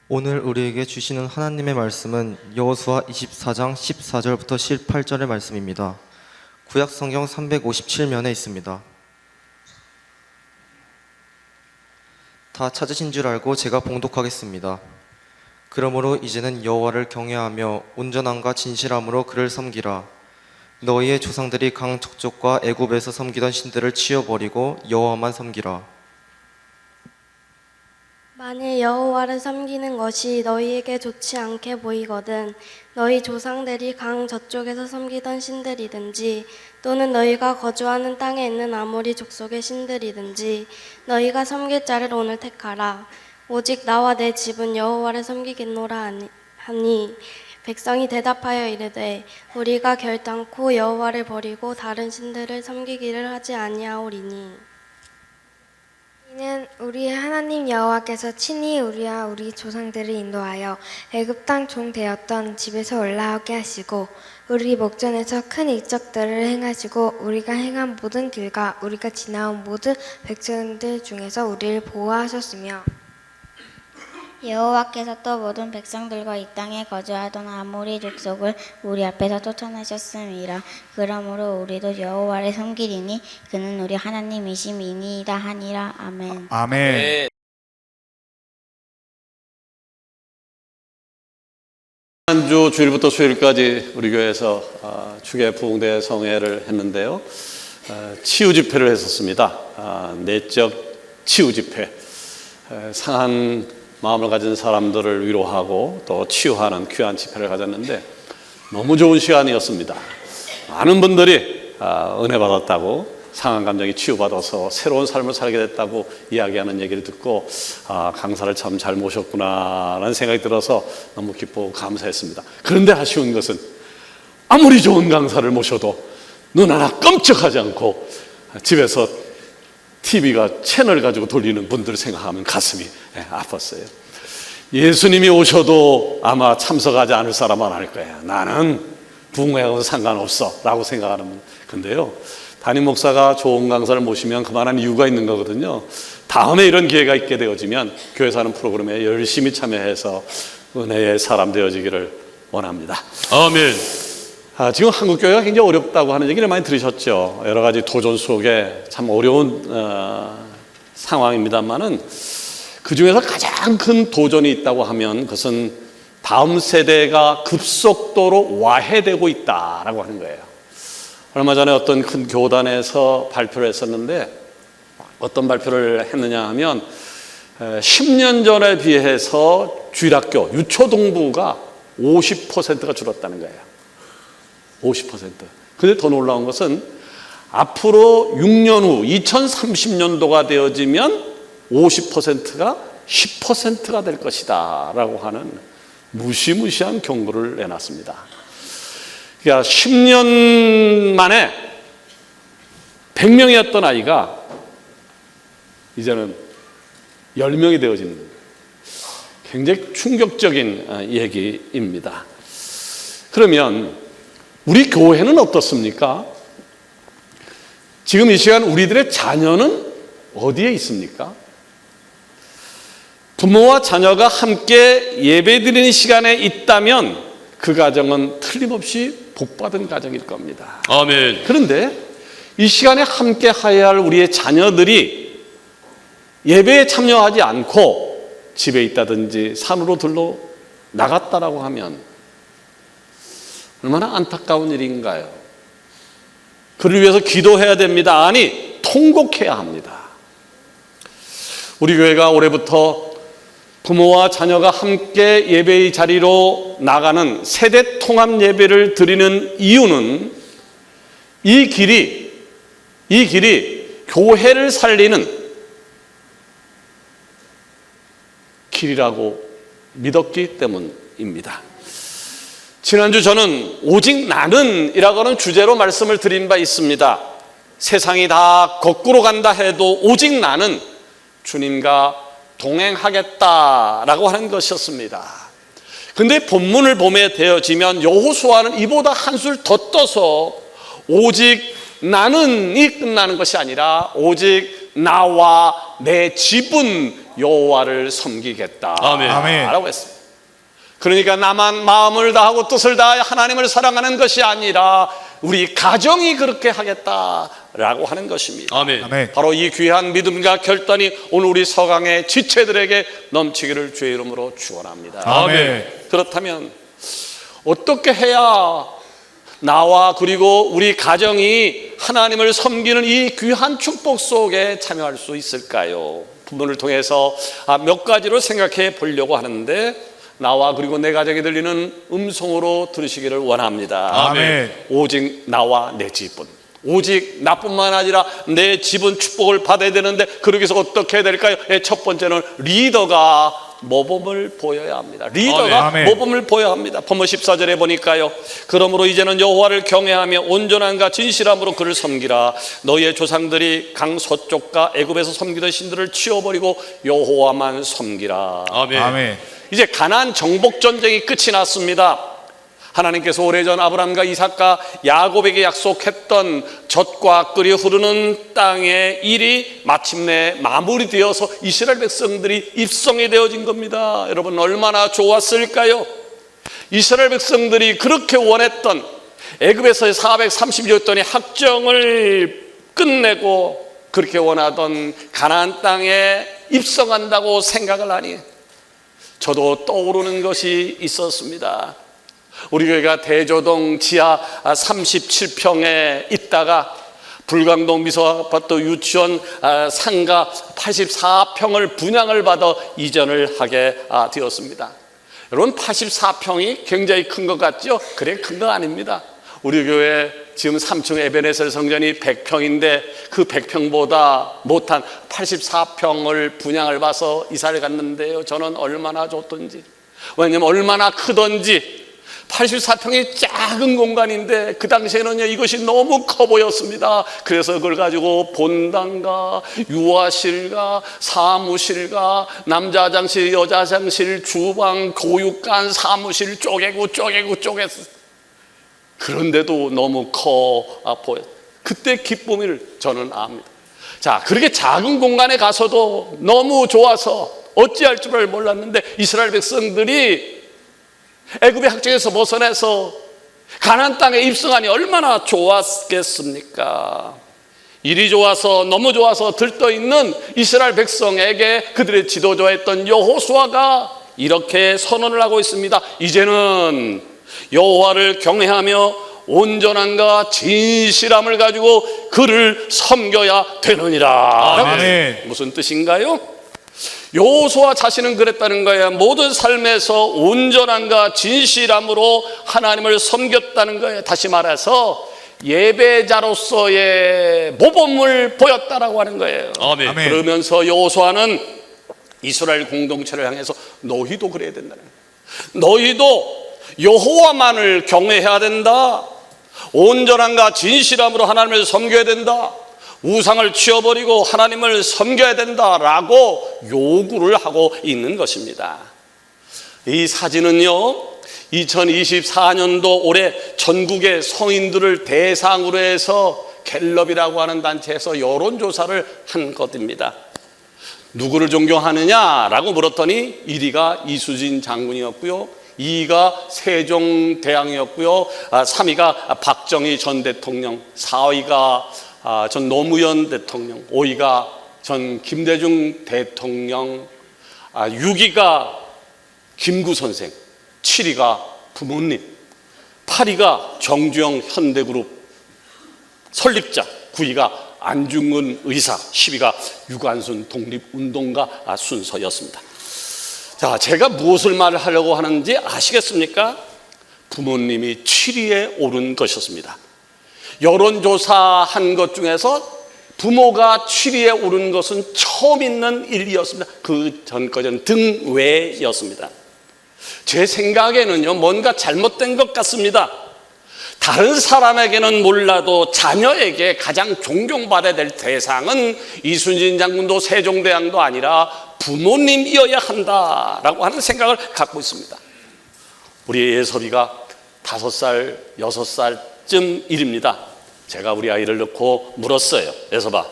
오늘 우리에게 주시는 하나님의 말씀은 여호수아 24장 14절부터 18절의 말씀입니다. 구약 성경 357면에 있습니다. 다 찾으신 줄 알고 제가 봉독하겠습니다. 그러므로 이제는 여호와를 경외하며 온전함과 진실함으로 그를 섬기라. 너희의 조상들이 강 저쪽과 애굽에서 섬기던 신들을 치워버리고 여호와만 섬기라. 만일 여호와를 섬기는 것이 너희에게 좋지 않게 보이거든 너희 조상들이 강 저쪽에서 섬기던 신들이든지 또는 너희가 거주하는 땅에 있는 아모리 족속의 신들이든지 너희가 섬길 자를 오늘 택하라. 오직 나와 내 집은 여호와를 섬기겠노라 하니 백성이 대답하여 이르되 우리가 결단코 여호와를 버리고 다른 신들을 섬기기를 하지 아니하오리니 이는 우리의 하나님 여호와께서 친히 우리와 우리 조상들을 인도하여 애굽 땅 종 되었던 집에서 올라오게 하시고 우리 목전에서 큰 이적들을 행하시고 우리가 행한 모든 길과 우리가 지나온 모든 백성들 중에서 우리를 보호하셨으며 여호와께서 또 모든 백성들과 이 땅에 거주하던 아모리 족속을 우리 앞에서 쫓아내셨음이라. 그러므로 우리도 여호와를 섬기리니 그는 우리 하나님이심이니이다 하니라. 아멘. 아멘. 지난주 주일부터 수요일까지 우리 교회에서 주계 부흥대 성회를 했는데요. 치유 집회를 했었습니다. 내적 치유 집회. 상한 마음을 가진 사람들을 위로하고 또 치유하는 귀한 집회를 가졌는데 너무 좋은 시간이었습니다. 많은 분들이 은혜 받았다고, 상한 감정이 치유받아서 새로운 삶을 살게 됐다고 이야기하는 얘기를 듣고 강사를 참 잘 모셨구나라는 생각이 들어서 너무 기쁘고 감사했습니다. 그런데 아쉬운 것은 아무리 좋은 강사를 모셔도 눈 하나 끔찍하지 않고 집에서 TV가 채널 가지고 돌리는 분들을 생각하면 가슴이 아팠어요. 예수님이 오셔도 아마 참석하지 않을 사람은 아닐 거예요. 나는 부흥회하고는 상관없어 라고 생각하는 건데요, 담임 목사가 좋은 강사를 모시면 그만한 이유가 있는 거거든요. 다음에 이런 기회가 있게 되어지면 교회에서 하는 프로그램에 열심히 참여해서 은혜의 사람 되어지기를 원합니다. 아멘. 지금 한국교회가 굉장히 어렵다고 하는 얘기를 많이 들으셨죠. 여러 가지 도전 속에 참 어려운 상황입니다만은 그 중에서 가장 큰 도전이 있다고 하면 그것은 다음 세대가 급속도로 와해되고 있다라고 하는 거예요. 얼마 전에 어떤 큰 교단에서 발표를 했었는데 어떤 발표를 했느냐 하면 10년 전에 비해서 주일학교, 유초동부가 50%가 줄었다는 거예요. 50%. 근데 더 놀라운 것은 앞으로 6년 후 2030년도가 되어지면 50%가 10%가 될 것이다 라고 하는 무시무시한 경고를 내놨습니다. 그러니까 10년 만에 100명이었던 아이가 이제는 10명이 되어지는 거예요. 굉장히 충격적인 얘기입니다. 그러면 우리 교회는 어떻습니까? 지금 이 시간 우리들의 자녀는 어디에 있습니까? 부모와 자녀가 함께 예배드리는 시간에 있다면 그 가정은 틀림없이 복받은 가정일 겁니다. 아멘. 그런데 이 시간에 함께 하여야 할 우리의 자녀들이 예배에 참여하지 않고 집에 있다든지 산으로 들러 나갔다라고 하면 얼마나 안타까운 일인가요? 그를 위해서 기도해야 됩니다. 아니, 통곡해야 합니다. 우리 교회가 올해부터 부모와 자녀가 함께 예배의 자리로 나가는 세대 통합 예배를 드리는 이유는 이 길이 교회를 살리는 길이라고 믿었기 때문입니다. 지난주 저는 오직 나는 이라고 하는 주제로 말씀을 드린 바 있습니다. 세상이 다 거꾸로 간다 해도 오직 나는 주님과 동행하겠다라고 하는 것이었습니다. 근데 본문을 보게 되어지면 여호수아는 이보다 한술 더 떠서 오직 나는이 끝나는 것이 아니라 오직 나와 내 집은 여호와를 섬기겠다 아멘. 라고 했습니다. 그러니까 나만 마음을 다하고 뜻을 다하여 하나님을 사랑하는 것이 아니라 우리 가정이 그렇게 하겠다라고 하는 것입니다. 아멘. 아멘. 바로 이 귀한 믿음과 결단이 오늘 우리 서강의 지체들에게 넘치기를 주의 이름으로 축원합니다. 아멘. 그렇다면 어떻게 해야 나와 그리고 우리 가정이 하나님을 섬기는 이 귀한 축복 속에 참여할 수 있을까요? 부분을 통해서 몇 가지로 생각해 보려고 하는데, 나와 그리고 내 가정에 들리는 음성으로 들으시기를 원합니다. 아멘. 오직 나와 내 집은, 오직 나뿐만 아니라 내 집은 축복을 받아야 되는데, 그러기 위해서 어떻게 해야 될까요? 첫 번째는 리더가 모범을 보여야 합니다. 리더가 아멘. 모범을 보여야 합니다. 본문 14절에 보니까요, 그러므로 이제는 여호와를 경외하며 온전함과 진실함으로 그를 섬기라. 너희의 조상들이 강 서쪽과 애굽에서 섬기던 신들을 치워버리고 여호와만 섬기라. 아멘. 아멘. 이제 가나안 정복 전쟁이 끝이 났습니다. 하나님께서 오래전 아브라함과 이삭과 야곱에게 약속했던 젖과 끓이 흐르는 땅의 일이 마침내 마무리되어서 이스라엘 백성들이 입성이 되어진 겁니다. 여러분, 얼마나 좋았을까요? 이스라엘 백성들이 그렇게 원했던 애굽에서의 430여년의 학정을 끝내고 그렇게 원하던 가나안 땅에 입성한다고 생각을 하니 저도 떠오르는 것이 있었습니다. 우리 교회가 대조동 지하 37평에 있다가 불광동 미소아파트 유치원 상가 84평을 분양을 받아 이전을 하게 되었습니다. 여러분, 84평이 굉장히 큰 것 같죠? 그래, 큰 거 아닙니다. 우리 교회 지금 3층 에베네셀 성전이 100평인데 그 100평보다 못한 84평을 분양을 봐서 이사를 갔는데요, 저는 얼마나 좋던지, 왜냐면 얼마나 크던지, 84평이 작은 공간인데 그 당시에는요, 이것이 너무 커 보였습니다. 그래서 그걸 가지고 본당과 유아실과 사무실과 남자 화장실, 여자 화장실, 주방, 교육관, 사무실 쪼개고 쪼갰어요. 그런데도 너무 커 보여. 그때 기쁨을 저는 압니다. 자, 그렇게 작은 공간에 가서도 너무 좋아서 어찌할 줄을 몰랐는데, 이스라엘 백성들이 애굽의 학정에서 벗어나서 가나안 땅에 입성하니 얼마나 좋았겠습니까? 일이 좋아서, 너무 좋아서 들떠있는 이스라엘 백성에게 그들의 지도자였던 여호수아가 이렇게 선언을 하고 있습니다. 이제는 여호와를 경외하며 온전함과 진실함을 가지고 그를 섬겨야 되느니라. 아멘. 무슨 뜻인가요? 여호수아 자신은 그랬다는 거예요. 모든 삶에서 온전함과 진실함으로 하나님을 섬겼다는 거예요. 다시 말해서 예배자로서의 모범을 보였다라고 하는 거예요. 아멘. 아멘. 그러면서 여호수아는 이스라엘 공동체를 향해서 너희도 그래야 된다는 거예요. 너희도 여호와만을 경외해야 된다. 온전함과 진실함으로 하나님을 섬겨야 된다. 우상을 치워버리고 하나님을 섬겨야 된다라고 요구를 하고 있는 것입니다. 이 사진은요, 2024년도 올해 전국의 성인들을 대상으로 해서 갤럽이라고 하는 단체에서 여론조사를 한 것입니다. 누구를 존경하느냐라고 물었더니 1위가 이수진 장군이었고요, 2위가 세종대왕이었고요, 3위가 박정희 전 대통령, 4위가 전 노무현 대통령, 5위가 전 김대중 대통령, 6위가 김구 선생, 7위가 부모님, 8위가 정주영 현대그룹 설립자, 9위가 안중근 의사, 10위가 유관순 독립운동가 순서였습니다. 자, 제가 무엇을 말을 하려고 하는지 아시겠습니까? 부모님이 7위에 오른 것이었습니다. 여론조사한 것 중에서 부모가 7위에 오른 것은 처음 있는 일이었습니다. 그 전까지는 등외였습니다. 제 생각에는요, 뭔가 잘못된 것 같습니다. 다른 사람에게는 몰라도 자녀에게 가장 존경받아야 될 대상은 이순신 장군도 세종대왕도 아니라 부모님이어야 한다라고 하는 생각을 갖고 있습니다. 우리 예솔이가 5살, 6살쯤 일입니다. 제가 우리 아이를 넣고 물었어요. 예솔아,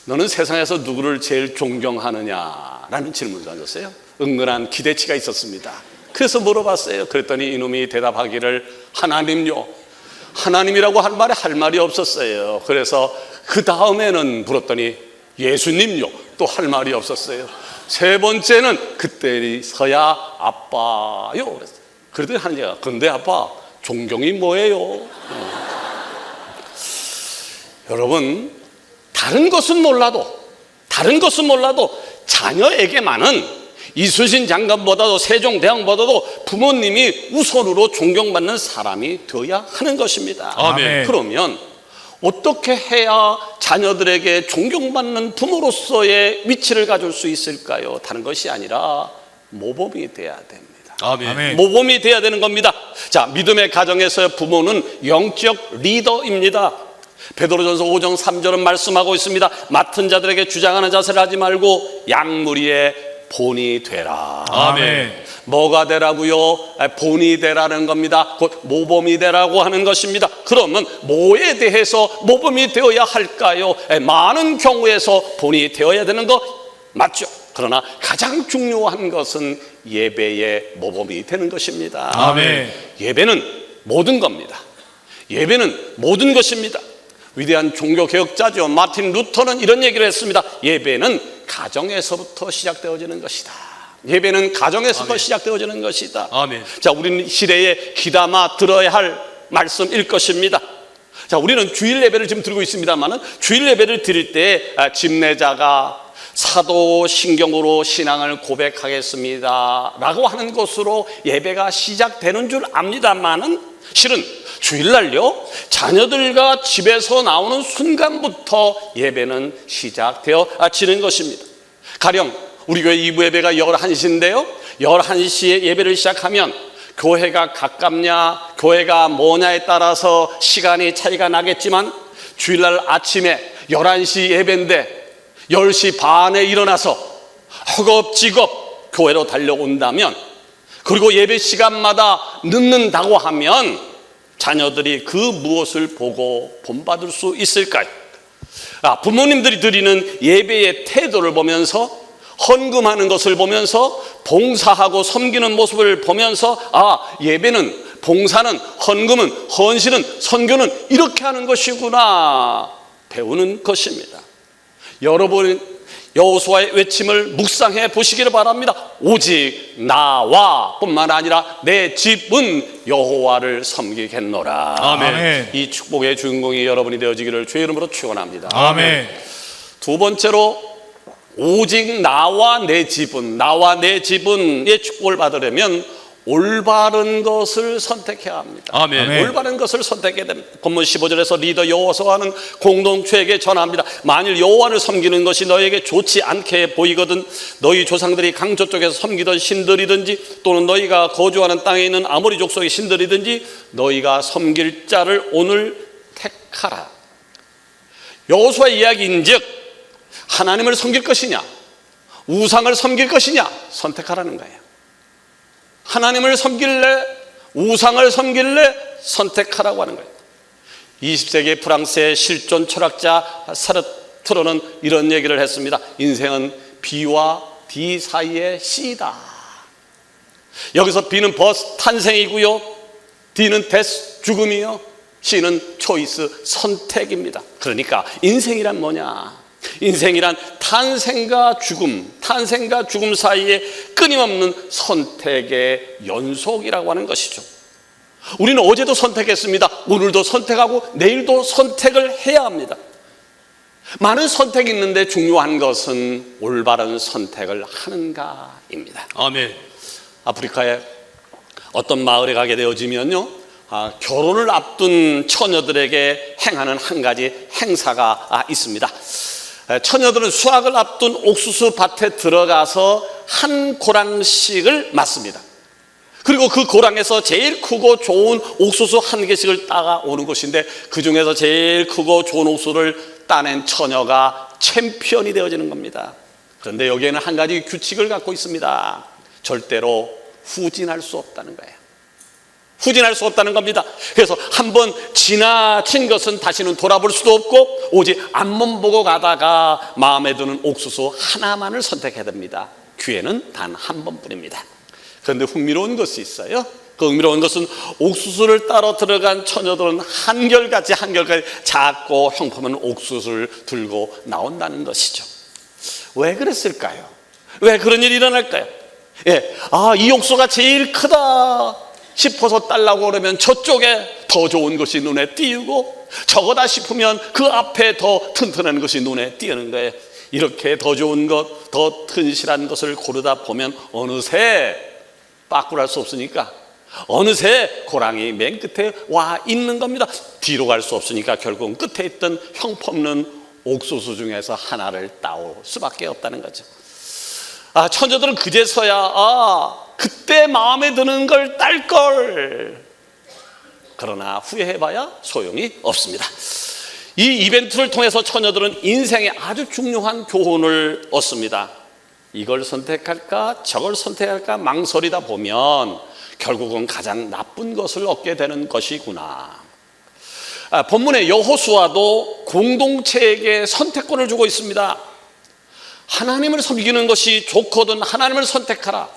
너는 세상에서 누구를 제일 존경하느냐? 라는 질문을 던졌어요. 은근한 기대치가 있었습니다. 그래서 물어봤어요. 그랬더니 이놈이 대답하기를 하나님요. 하나님이라고 한 말에 할 말이 없었어요. 그래서 그 다음에는 물었더니 예수님요. 또 할 말이 없었어요. 세 번째는 그때서야 아빠요. 그랬어요. 그랬더니 하느니가 근데 아빠 존경이 뭐예요? 여러분 다른 것은 몰라도 자녀에게만은 이순신 장관보다도 세종대왕보다도 부모님이 우선으로 존경받는 사람이 되어야 하는 것입니다. 아멘. 그러면 어떻게 해야 자녀들에게 존경받는 부모로서의 위치를 가질 수 있을까요? 다른 것이 아니라 모범이 돼야 됩니다. 아멘. 모범이 돼야 되는 겁니다. 자, 믿음의 가정에서 부모는 영적 리더입니다. 베드로전서 5장 3절은 말씀하고 있습니다. 맡은 자들에게 주장하는 자세를 하지 말고 양무리의 본이 되라. 아멘. 뭐가 되라고요? 본이 되라는 겁니다. 곧 모범이 되라고 하는 것입니다. 그러면 뭐에 대해서 모범이 되어야 할까요? 많은 경우에서 본이 되어야 되는 거 맞죠. 그러나 가장 중요한 것은 예배의 모범이 되는 것입니다. 아멘. 예배는 모든 겁니다. 예배는 모든 것입니다. 위대한 종교개혁자죠. 마틴 루터는 이런 얘기를 했습니다. 예배는 가정에서부터 시작되어지는 것이다. 예배는 가정에서부터 시작되어지는 것이다. 아멘. 자, 우리는 시대에 귀담아 들어야 할 말씀일 것입니다. 자, 우리는 주일 예배를 지금 드리고 있습니다만은 주일 예배를 드릴 때 집례자가 사도신경으로 신앙을 고백하겠습니다 라고 하는 것으로 예배가 시작되는 줄 압니다만은 실은 주일날요 자녀들과 집에서 나오는 순간부터 예배는 시작되어지는 것입니다. 가령 우리 교회 2부 예배가 11시인데요 11시에 예배를 시작하면 교회가 가깝냐 교회가 뭐냐에 따라서 시간이 차이가 나겠지만 주일날 아침에 11시 예배인데 10시 반에 일어나서 허겁지겁 교회로 달려온다면 그리고 예배 시간마다 늦는다고 하면 자녀들이 그 무엇을 보고 본받을 수 있을까요? 부모님들이 드리는 예배의 태도를 보면서 헌금하는 것을 보면서 봉사하고 섬기는 모습을 보면서 예배는 봉사는 헌금은 헌신은 선교는 이렇게 하는 것이구나 배우는 것입니다. 여러분 여호수아의 외침을 묵상해 보시기를 바랍니다. 오직 나와 뿐만 아니라 내 집은 여호와를 섬기겠노라. 아멘. 이 축복의 주인공이 여러분이 되어지기를 주의 이름으로 축원합니다. 아멘. 두 번째로 오직 나와 내 집은의 축복을 받으려면 올바른 것을 선택해야 합니다. 아멘. 올바른 것을 선택해야 됩니다. 본문 15절에서 리더 여호수아는 공동체에게 전합니다. 만일 여호와를 섬기는 것이 너에게 좋지 않게 보이거든 너희 조상들이 강 저쪽에서 섬기던 신들이든지 또는 너희가 거주하는 땅에 있는 아모리 족속의 신들이든지 너희가 섬길 자를 오늘 택하라. 여호수아의 이야기인즉 하나님을 섬길 것이냐 우상을 섬길 것이냐 선택하라는 거예요. 하나님을 섬길래 우상을 섬길래 선택하라고 하는 거예요. 20세기 프랑스의 실존 철학자 사르트르는 이런 얘기를 했습니다. 인생은 B와 D 사이의 C다. 여기서 B는 버스 탄생이고요 D는 데스 죽음이요 C는 초이스 선택입니다. 그러니까 인생이란 뭐냐? 인생이란 탄생과 죽음 사이에 끊임없는 선택의 연속이라고 하는 것이죠. 우리는 어제도 선택했습니다. 오늘도 선택하고 내일도 선택을 해야 합니다. 많은 선택이 있는데 중요한 것은 올바른 선택을 하는가입니다. 아멘. 아프리카의 어떤 마을에 가게 되어지면요 결혼을 앞둔 처녀들에게 행하는 한 가지 행사가 있습니다. 처녀들은 수확을 앞둔 옥수수 밭에 들어가서 한 고랑씩을 맞습니다. 그리고 그 고랑에서 제일 크고 좋은 옥수수 한 개씩을 따가오는 것인데 그 중에서 제일 크고 좋은 옥수수를 따낸 처녀가 챔피언이 되어지는 겁니다. 그런데 여기에는 한 가지 규칙을 갖고 있습니다. 절대로 후진할 수 없다는 거예요. 후진할 수 없다는 겁니다. 그래서 한번 지나친 것은 다시는 돌아볼 수도 없고 오직 앞만 보고 가다가 마음에 드는 옥수수 하나만을 선택해야 됩니다. 기회는 단 한 번뿐입니다. 그런데 흥미로운 것이 있어요. 그 흥미로운 것은 옥수수를 따러 들어간 처녀들은 한결같이 작고 형편없는 옥수수를 들고 나온다는 것이죠. 왜 그랬을까요? 왜 그런 일이 일어날까요? 이 옥수수가 제일 크다 싶어서 딸라고 그러면 저쪽에 더 좋은 것이 눈에 띄우고, 저거다 싶으면 그 앞에 더 튼튼한 것이 눈에 띄는 거예요. 이렇게 더 좋은 것, 더 튼실한 것을 고르다 보면 어느새 빠꾸할 수 없으니까 어느새 고랑이 맨 끝에 와 있는 겁니다. 뒤로 갈 수 없으니까 결국은 끝에 있던 형편없는 옥수수 중에서 하나를 따올 수밖에 없다는 거죠. 처녀들은 그제서야 그때 마음에 드는 걸 딸 걸. 그러나 후회해봐야 소용이 없습니다. 이 이벤트를 통해서 처녀들은 인생에 아주 중요한 교훈을 얻습니다. 이걸 선택할까 저걸 선택할까 망설이다 보면 결국은 가장 나쁜 것을 얻게 되는 것이구나. 본문의 여호수아도 공동체에게 선택권을 주고 있습니다. 하나님을 섬기는 것이 좋거든 하나님을 선택하라.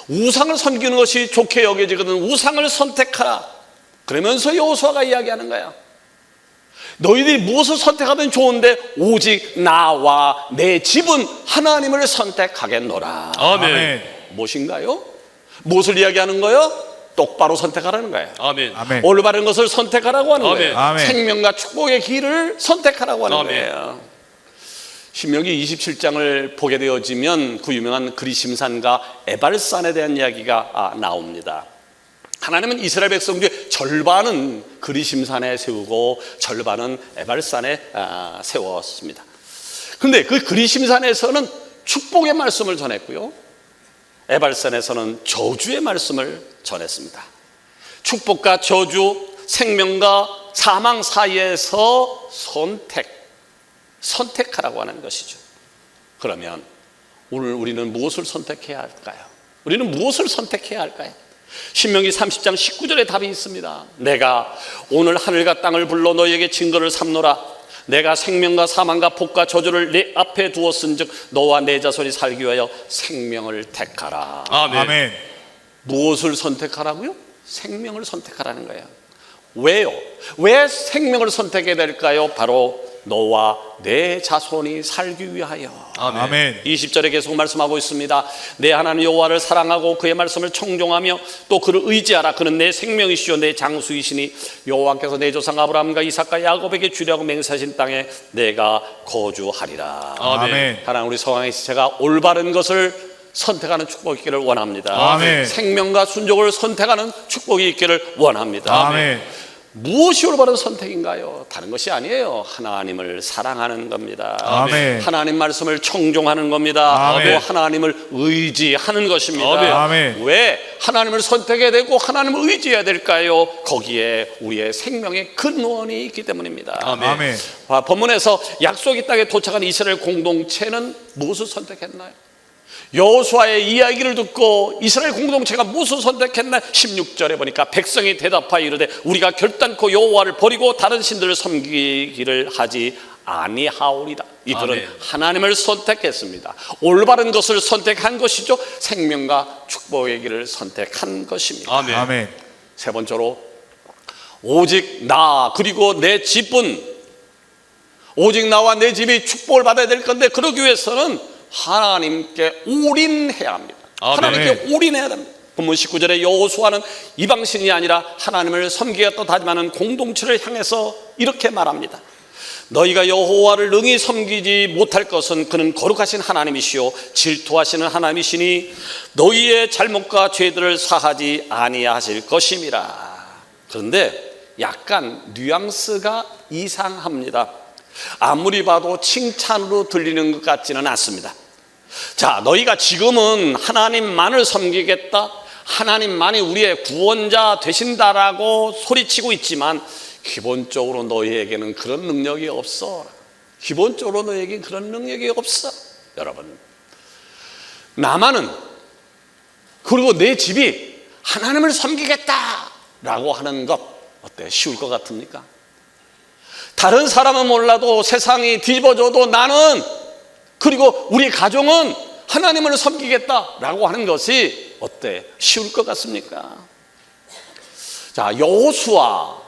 우상을 섬기는 것이 좋게 여겨지거든 우상을 선택하라. 그러면서 여호수아가 이야기하는 거야. 너희들이 무엇을 선택하든 좋은데 오직 나와 내 집은 하나님을 선택하겠노라. 아멘. 무엇인가요? 무엇을 이야기하는 거예요? 똑바로 선택하라는 거예요. 아멘. 아멘. 올바른 것을 선택하라고 하는 아멘. 거예요. 아멘. 생명과 축복의 길을 선택하라고 하는 아멘. 거예요. 신명기 27장을 보게 되어지면 그 유명한 그리심산과 에발산에 대한 이야기가 나옵니다. 하나님은 이스라엘 백성 중에 절반은 그리심산에 세우고 절반은 에발산에 세웠습니다. 그런데 그 그리심산에서는 축복의 말씀을 전했고요, 에발산에서는 저주의 말씀을 전했습니다. 축복과 저주, 생명과 사망 사이에서 선택하라고 하는 것이죠. 그러면 오늘 우리는 무엇을 선택해야 할까요? 우리는 무엇을 선택해야 할까요? 신명기 30장 19절에 답이 있습니다. 내가 오늘 하늘과 땅을 불러 너희에게 증거를 삼노라. 내가 생명과 사망과 복과 저주를 내 앞에 두었은즉 너와 내 자손이 살기 위하여 생명을 택하라. 아멘. 아멘. 무엇을 선택하라고요? 생명을 선택하라는 거예요. 왜요? 왜 생명을 선택해야 될까요? 바로 너와 내 자손이 살기 위하여. 아멘. 아멘. 20절에 계속 말씀하고 있습니다. 내 하나님 여호와를 사랑하고 그의 말씀을 청종하며 또 그를 의지하라. 그는 내 생명이시요 내 장수이시니 여호와께서 내 조상 아브라함과 이삭과 야곱에게 주려고 맹세하신 땅에 내가 거주하리라. 아멘. 하나님, 우리 성황의 제가 올바른 것을 선택하는 축복이 있기를 원합니다. 아멘. 생명과 순종을 선택하는 축복이 있기를 원합니다. 아멘. 무엇이 올바른 선택인가요? 다른 것이 아니에요. 하나님을 사랑하는 겁니다. 아멘. 하나님 말씀을 청종하는 겁니다. 아멘. 또 하나님을 의지하는 것입니다. 아멘. 아멘. 왜 하나님을 선택해야 되고 하나님을 의지해야 될까요? 거기에 우리의 생명의 근원이 있기 때문입니다. 아멘. 아멘. 본문에서 약속의 땅에 도착한 이스라엘 공동체는 무엇을 선택했나요? 여호수아의 이야기를 듣고 이스라엘 공동체가 무엇을 선택했나? 16절에 보니까 백성이 대답하여 이르되 우리가 결단코 여호와를 버리고 다른 신들을 섬기기를 하지 아니하오리다. 이들은 아멘. 하나님을 선택했습니다. 올바른 것을 선택한 것이죠. 생명과 축복의 길을 선택한 것입니다. 아멘. 아멘. 세 번째로 오직 나 그리고 내 집은, 오직 나와 내 집이 축복을 받아야 될 건데 그러기 위해서는 하나님께 올인해야 합니다. 아멘. 하나님께 올인해야 됩니다. 본문 19절에 여호수아는 이방신이 아니라 하나님을 섬기겠다 다짐하는 공동체를 향해서 이렇게 말합니다. 너희가 여호와를 능히 섬기지 못할 것은 그는 거룩하신 하나님이시요 질투하시는 하나님이시니 너희의 잘못과 죄들을 사하지 아니하실 것임이라. 그런데 약간 뉘앙스가 이상합니다. 아무리 봐도 칭찬으로 들리는 것 같지는 않습니다. 자, 너희가 지금은 하나님만을 섬기겠다, 하나님만이 우리의 구원자 되신다라고 소리치고 있지만 기본적으로 너희에게는 그런 능력이 없어. 기본적으로 너희에게 그런 능력이 없어. 여러분, 나만은, 그리고 내 집이 하나님을 섬기겠다 라고 하는 것 어때? 쉬울 것 같습니까? 다른 사람은 몰라도 세상이 뒤집어져도 나는 그리고 우리 가정은 하나님을 섬기겠다라고 하는 것이 어때? 쉬울 것 같습니까? 자, 여호수아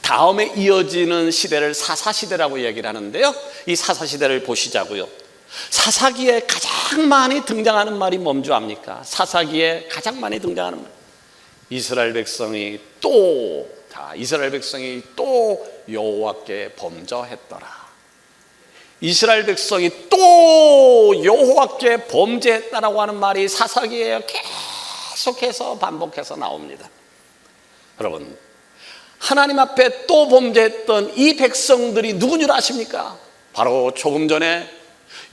다음에 이어지는 시대를 사사시대라고 얘기를 하는데요. 이 사사시대를 보시자고요. 사사기에 가장 많이 등장하는 말이 뭔지 압니까? 사사기에 가장 많이 등장하는 말. 이스라엘 백성이 또 여호와께 범죄했더라. 이스라엘 백성이 또 여호와께 범죄했다라고 하는 말이 사사기에 계속해서 반복해서 나옵니다. 여러분, 하나님 앞에 또 범죄했던 이 백성들이 누군 줄 아십니까? 바로 조금 전에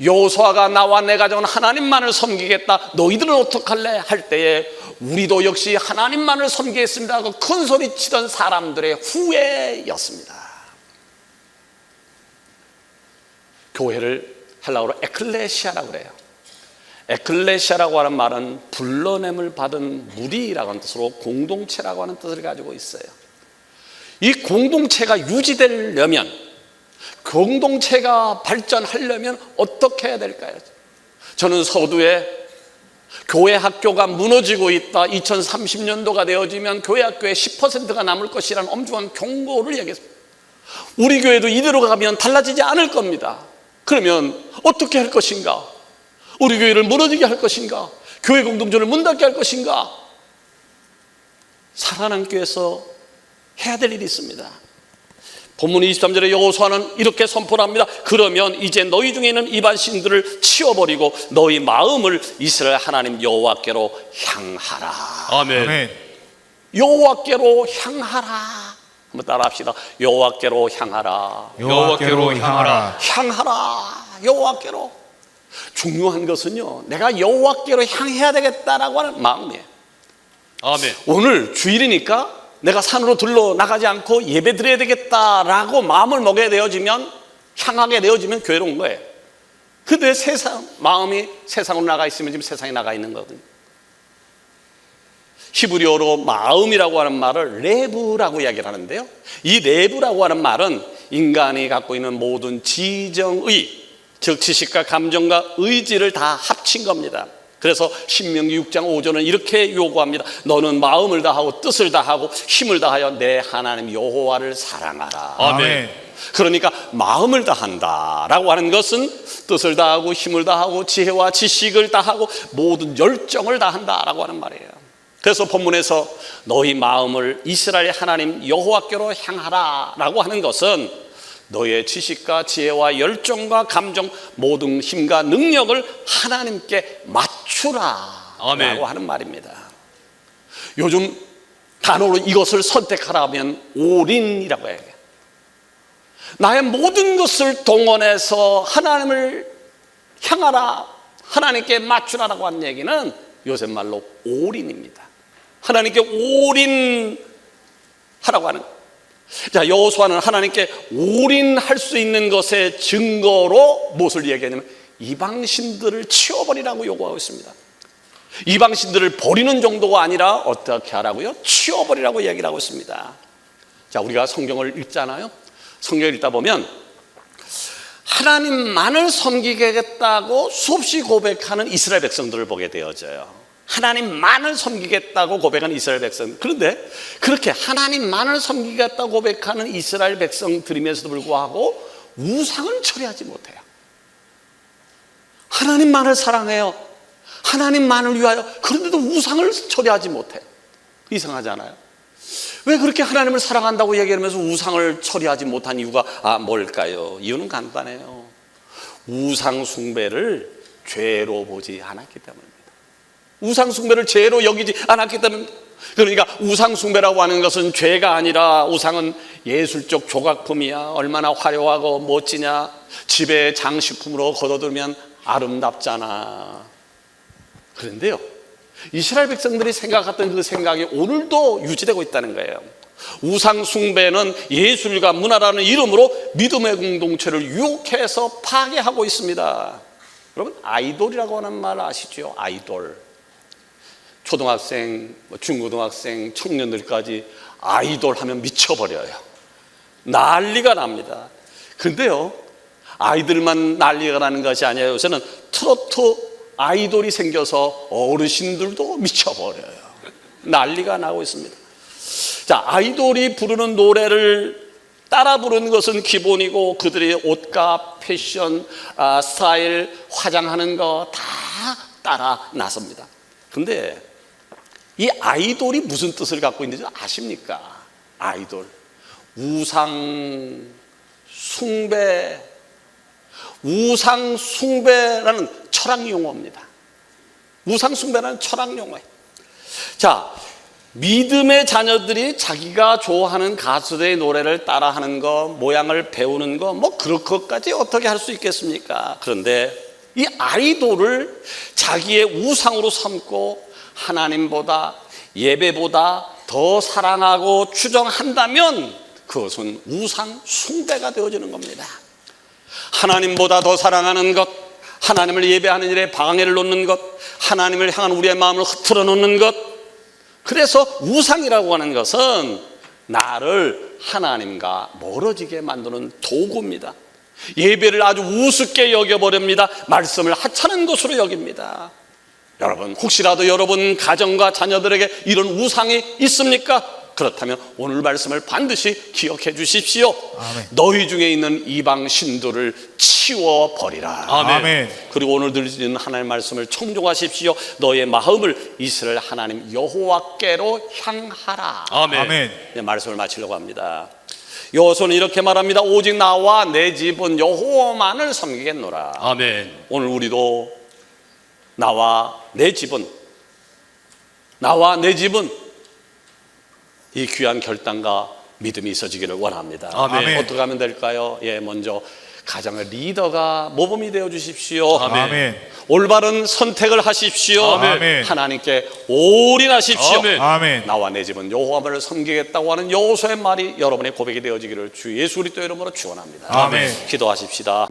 여호수아가 나와 내 가정은 하나님만을 섬기겠다, 너희들은 어떡할래? 할 때에 우리도 역시 하나님만을 섬기겠습니다 하고 큰 소리 치던 사람들의 후예였습니다. 교회를 헬라어로 에클레시아라고 그래요. 에클레시아라고 하는 말은 불러냄을 받은 무리라고 하는 뜻으로 공동체라고 하는 뜻을 가지고 있어요. 이 공동체가 유지되려면, 공동체가 발전하려면 어떻게 해야 될까요? 저는 서두에 교회 학교가 무너지고 있다, 2030년도가 되어지면 교회 학교의 10%가 남을 것이라는 엄중한 경고를 얘기했습니다. 우리 교회도 이대로 가면 달라지지 않을 겁니다. 그러면 어떻게 할 것인가? 우리 교회를 무너지게 할 것인가? 교회 공동체를 문 닫게 할 것인가? 살아남기 위해서 해야 될 일이 있습니다. 본문 23절에 여호수아는 이렇게 선포를 합니다. 그러면 이제 너희 중에 있는 이방 신들을 치워버리고 너희 마음을 이스라엘 하나님 여호와께로 향하라. 아멘. 여호와께로 향하라. 한번 따라합시다. 여호와께로 향하라. 여호와께로 향하라. 향하라. 여호와께로. 중요한 것은요, 내가 여호와께로 향해야 되겠다라고 하는 마음이에요. 아멘. 오늘 주일이니까 내가 산으로 들러 나가지 않고 예배 드려야 되겠다라고 마음을 먹게 되어지면, 향하게 되어지면 교회로 온 거예요. 근데 마음이 세상으로 나가 있으면 지금 세상에 나가 있는 거거든요. 히브리어로 마음이라고 하는 말을 레브라고 이야기를 하는데요. 이 레브라고 하는 말은 인간이 갖고 있는 모든 지정의, 즉 지식과 감정과 의지를 다 합친 겁니다. 그래서 신명기 6장 5절은 이렇게 요구합니다. 너는 마음을 다하고 뜻을 다하고 힘을 다하여 내 하나님 여호와를 사랑하라. 아멘. 그러니까 마음을 다한다라고 하는 것은 뜻을 다하고 힘을 다하고 지혜와 지식을 다하고 모든 열정을 다한다라고 하는 말이에요. 그래서 본문에서 너희 마음을 이스라엘 하나님 여호와께로 향하라라고 하는 것은 너의 지식과 지혜와 열정과 감정, 모든 힘과 능력을 하나님께 맞추라 아멘. 라고 하는 말입니다. 요즘 단어로 이것을 선택하라면 올인이라고 해요. 나의 모든 것을 동원해서 하나님을 향하라, 하나님께 맞추라라고 하는 얘기는 요새 말로 올인입니다. 하나님께 올인하라고 하는 거예요. 자, 여호수아는 하나님께 올인할 수 있는 것의 증거로 무엇을 얘기하냐면 이방신들을 치워버리라고 요구하고 있습니다. 이방신들을 버리는 정도가 아니라 어떻게 하라고요? 치워버리라고 얘기를 하고 있습니다. 자, 우리가 성경을 읽잖아요. 성경을 읽다 보면 하나님만을 섬기겠다고 수없이 고백하는 이스라엘 백성들을 보게 되어져요. 하나님만을 섬기겠다고 고백하는 이스라엘 백성. 그런데 그렇게 하나님만을 섬기겠다고 고백하는 이스라엘 백성들임에도 불구하고 우상을 처리하지 못해요. 하나님만을 사랑해요. 하나님만을 위하여. 그런데도 우상을 처리하지 못해요. 이상하잖아요. 왜 그렇게 하나님을 사랑한다고 얘기하면서 우상을 처리하지 못한 이유가 뭘까요? 이유는 간단해요. 우상 숭배를 죄로 보지 않았기 때문입니다. 우상 숭배를 죄로 여기지 않았기 때문에. 그러니까 우상 숭배라고 하는 것은 죄가 아니라 우상은 예술적 조각품이야. 얼마나 화려하고 멋지냐. 집에 장식품으로 걷어두면 아름답잖아. 그런데요, 이스라엘 백성들이 생각했던 그 생각이 오늘도 유지되고 있다는 거예요. 우상 숭배는 예술과 문화라는 이름으로 믿음의 공동체를 유혹해서 파괴하고 있습니다. 여러분, 아이돌이라고 하는 말 아시죠? 아이돌. 초등학생, 중고등학생, 청년들까지 아이돌 하면 미쳐버려요. 난리가 납니다. 근데요, 아이들만 난리가 나는 것이 아니에요. 요새는 트로트 아이돌이 생겨서 어르신들도 미쳐버려요. 난리가 나고 있습니다. 자, 아이돌이 부르는 노래를 따라 부르는 것은 기본이고 그들의 옷과 패션, 스타일, 화장하는 거 다 따라 나섭니다. 근데 이 아이돌이 무슨 뜻을 갖고 있는지 아십니까? 아이돌. 우상 숭배. 우상 숭배라는 철학 용어입니다. 우상 숭배라는 철학 용어예요. 자, 믿음의 자녀들이 자기가 좋아하는 가수들의 노래를 따라하는 거, 모양을 배우는 거, 뭐 그런 것까지 어떻게 할 수 있겠습니까? 그런데 이 아이돌을 자기의 우상으로 삼고 하나님보다, 예배보다 더 사랑하고 추정한다면 그것은 우상 숭배가 되어지는 겁니다. 하나님보다 더 사랑하는 것, 하나님을 예배하는 일에 방해를 놓는 것, 하나님을 향한 우리의 마음을 흐트러 놓는 것. 그래서 우상이라고 하는 것은 나를 하나님과 멀어지게 만드는 도구입니다. 예배를 아주 우습게 여겨버립니다. 말씀을 하찮은 것으로 여깁니다. 여러분, 혹시라도 여러분 가정과 자녀들에게 이런 우상이 있습니까? 그렇다면 오늘 말씀을 반드시 기억해 주십시오. 아멘. 너희 중에 있는 이방 신들을 치워버리라. 아멘. 그리고 오늘 들으시는 하나님의 말씀을 청종하십시오. 너의 마음을 이스라엘 하나님 여호와께로 향하라. 아멘. 네, 말씀을 마치려고 합니다. 여호수아는 이렇게 말합니다. 오직 나와 내 집은 여호와만을 섬기겠노라. 아멘. 오늘 우리도 나와 내 집은 이 귀한 결단과 믿음이 있어지기를 원합니다. 아멘. 어떻게 하면 될까요? 먼저 가정의 리더가 모범이 되어 주십시오. 아멘. 올바른 선택을 하십시오. 아멘. 하나님께 올인하십시오. 아멘. 아멘. 나와 내 집은 여호와를 섬기겠다고 하는 여호수아의 말이 여러분의 고백이 되어지기를 주 예수 그리스도 이름으로 축원합니다. 아멘. 기도하십시다.